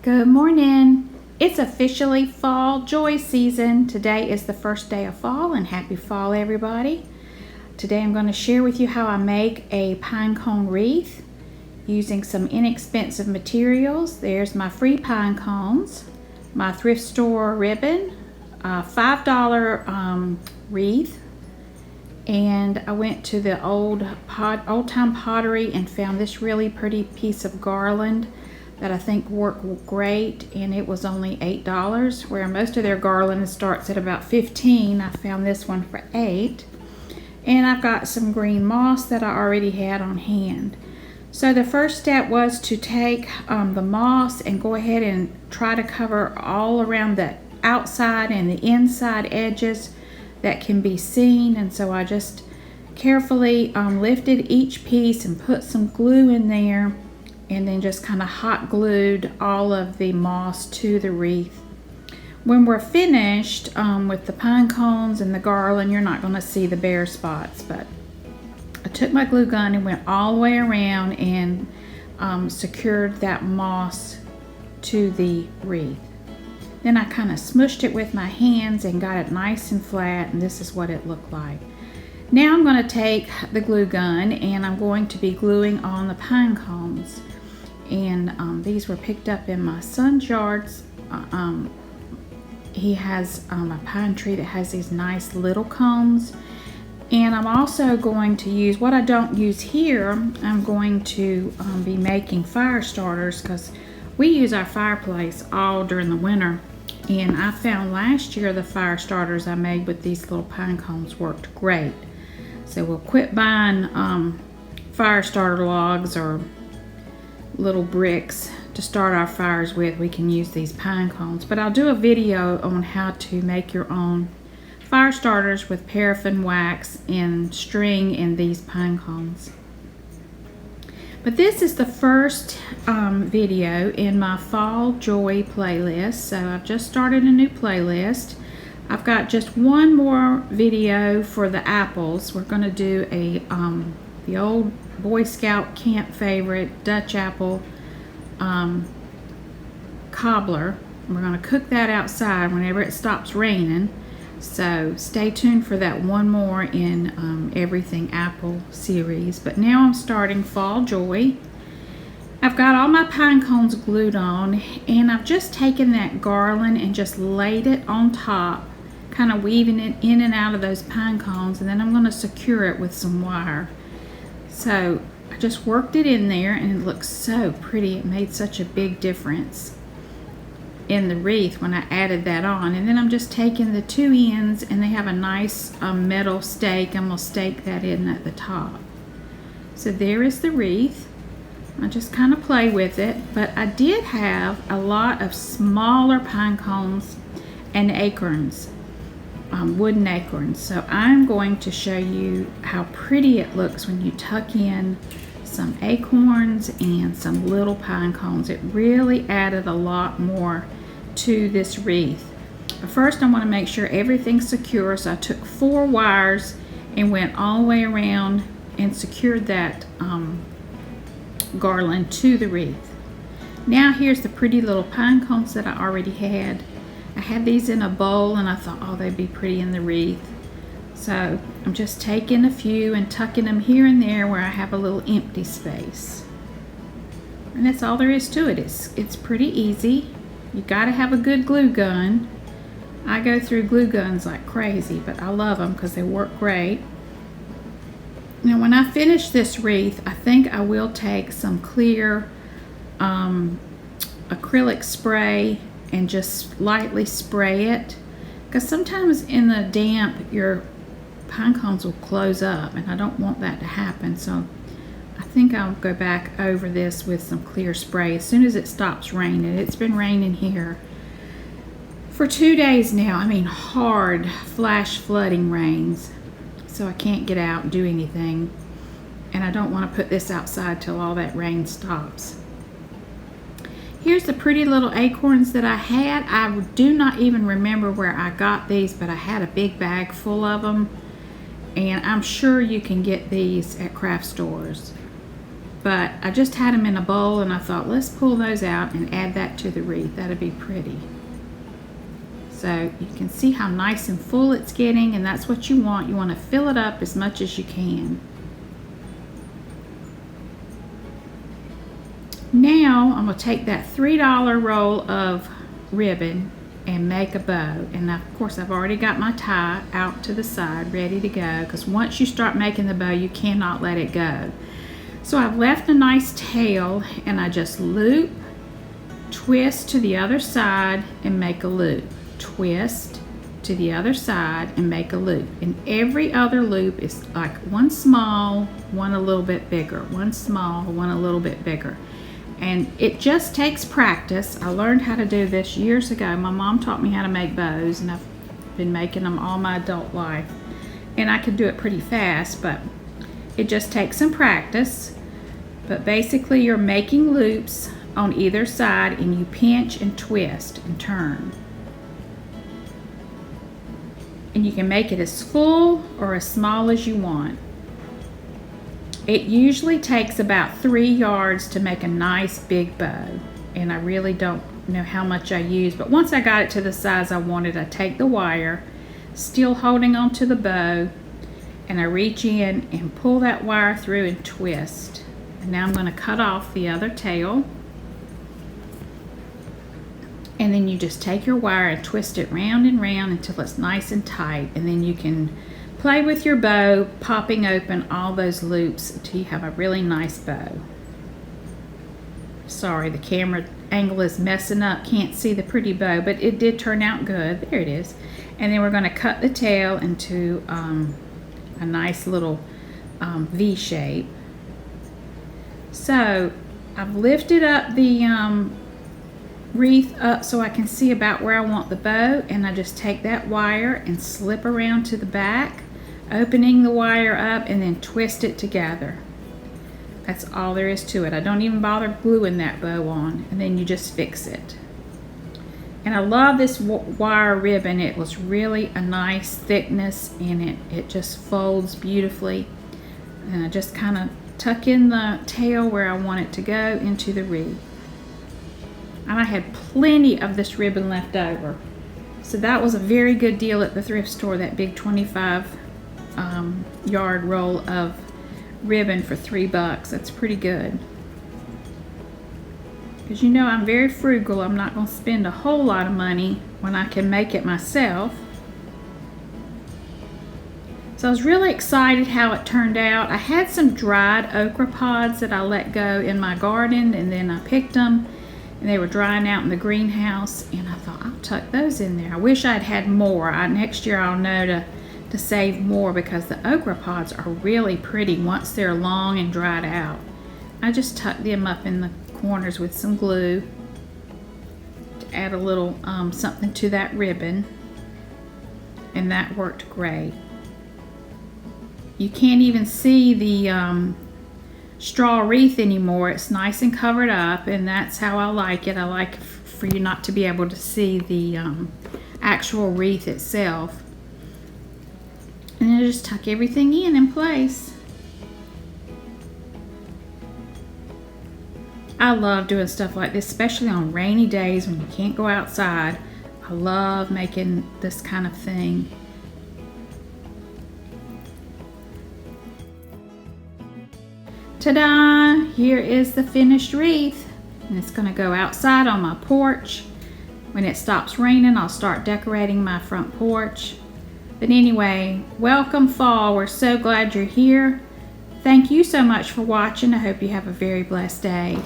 Good morning. It's officially fall joy season. Today is the first day of fall, and happy fall, everybody. Today I'm going to share with you how I make a pine cone wreath using some inexpensive materials. There's my free pine cones, my thrift store ribbon, $5 wreath, and I went to the old time pottery and found this really pretty piece of garland that I think worked great, and it was only $8, where most of their garland starts at about $15. I found this one for $8. And I've got some green moss that I already had on hand. So the first step was to take the moss and go ahead and try to cover all around the outside and the inside edges that can be seen. And so I just carefully lifted each piece and put some glue in there, and then just kind of hot glued all of the moss to the wreath. When we're finished with the pine cones and the garland, you're not going to see the bare spots, but I took my glue gun and went all the way around and secured that moss to the wreath. Then I kind of smushed it with my hands and got it nice and flat, and this is what it looked like. Now I'm going to take the glue gun and I'm going to be gluing on the pine cones. And these were picked up in my son's yards. He has a pine tree that has these nice little cones. And I'm also going to use, what I don't use here, I'm going to be making fire starters, because we use our fireplace all during the winter. And I found last year the fire starters I made with these little pine cones worked great. So we'll quit buying fire starter logs or little bricks to start our fires with. We can use these pine cones, but I'll do a video on how to make your own fire starters with paraffin wax and string and these pine cones. But this is the first video in my Fall Joy playlist, so I've just started a new playlist. I've got just one more video for the apples. We're going to do a the old Boy Scout camp favorite Dutch apple cobbler. We're going to cook that outside whenever it stops raining. So stay tuned for that one more in Everything Apple series. But now I'm starting Fall Joy. I've got all my pine cones glued on, and I've just taken that garland and just laid it on top, kind of weaving it in and out of those pine cones, and then I'm going to secure it with some wire. So I just worked it in there, and it looks so pretty. It made such a big difference in the wreath when I added that on. And then I'm just taking the two ends, and they have a nice metal stake. I'm going to stake that in at the top. So there is the wreath. I just kind of play with it, but I did have a lot of smaller pine cones and acorns. Wooden acorns. So I'm going to show you how pretty it looks when you tuck in some acorns and some little pine cones. It really added a lot more to this wreath. But first I want to make sure everything's secure, so I took 4 wires and went all the way around and secured that garland to the wreath. Now here's the pretty little pine cones that I already had. I had these in a bowl, and I thought, oh, they'd be pretty in the wreath. So I'm just taking a few and tucking them here and there where I have a little empty space. And that's all there is to it. It's pretty easy. You gotta have a good glue gun. I go through glue guns like crazy, but I love them because they work great. Now when I finish this wreath, I think I will take some clear acrylic spray and just lightly spray it, because sometimes in the damp your pine cones will close up, and I don't want that to happen. So I think I'll go back over this with some clear spray as soon as it stops raining. It's been raining here for 2 days now. I mean, hard flash flooding rains, so I can't get out and do anything, and I don't want to put this outside till all that rain stops. Here's the pretty little acorns that I had. I do not even remember where I got these, but I had a big bag full of them, and I'm sure you can get these at craft stores. but I just had them in a bowl and I thought, let's pull those out and add that to the wreath. That'd be pretty. So you can see how nice and full it's getting, and that's what you want. You want to fill it up as much as you can. Now I'm going to take that $3 roll of ribbon and make a bow. And of course I've already got my tie out to the side ready to go, because once you start making the bow you cannot let it go. So I've left a nice tail, and I just loop, twist to the other side and make a loop, twist to the other side and make a loop. And every other loop is like one small, one a little bit bigger, one small, one a little bit bigger. And it just takes practice. I learned how to do this years ago. My mom taught me how to make bows, and I've been making them all my adult life. And I can do it pretty fast, but it just takes some practice. But basically you're making loops on either side, and you pinch and twist and turn. And you can make it as full or as small as you want. It usually takes about 3 yards to make a nice big bow, and I really don't know how much I use, but once I got it to the size I wanted, I take the wire, still holding on to the bow, and I reach in and pull that wire through and twist. And now I'm going to cut off the other tail, and then you just take your wire and twist it round and round until it's nice and tight, and then you can play with your bow, popping open all those loops until you have a really nice bow. Sorry, the camera angle is messing up. Can't see the pretty bow, but it did turn out good. There it is. And then we're going to cut the tail into a nice little V shape. So I've lifted up the wreath up so I can see about where I want the bow, and I just take that wire and slip around to the back, opening the wire up, and then twist it together. That's all there is to it. I don't even bother gluing that bow on, and then you just fix it. And I love this wire ribbon. It was really a nice thickness, and it just folds beautifully. And I just kind of tuck in the tail where I want it to go into the wreath. And I had plenty of this ribbon left over. So that was a very good deal at the thrift store, that big 25 yard roll of ribbon for $3. That's pretty good. Because you know I'm very frugal. I'm not going to spend a whole lot of money when I can make it myself. So I was really excited how it turned out. I had some dried okra pods that I let go in my garden, and then I picked them, and they were drying out in the greenhouse, and I thought I'll tuck those in there. I wish I'd had more. Next year I'll know to save more, because the okra pods are really pretty once they're long and dried out. I just tucked them up in the corners with some glue to add a little something to that ribbon, and that worked great. You can't even see the straw wreath anymore. It's nice and covered up, and that's how I like it. I like for you not to be able to see the actual wreath itself. And then just tuck everything in place. I love doing stuff like this, especially on rainy days when you can't go outside. I love making this kind of thing. Ta-da! Here is the finished wreath, and it's going to go outside on my porch. When it stops raining, I'll start decorating my front porch. But anyway, welcome fall. We're so glad you're here. Thank you so much for watching. I hope you have a very blessed day.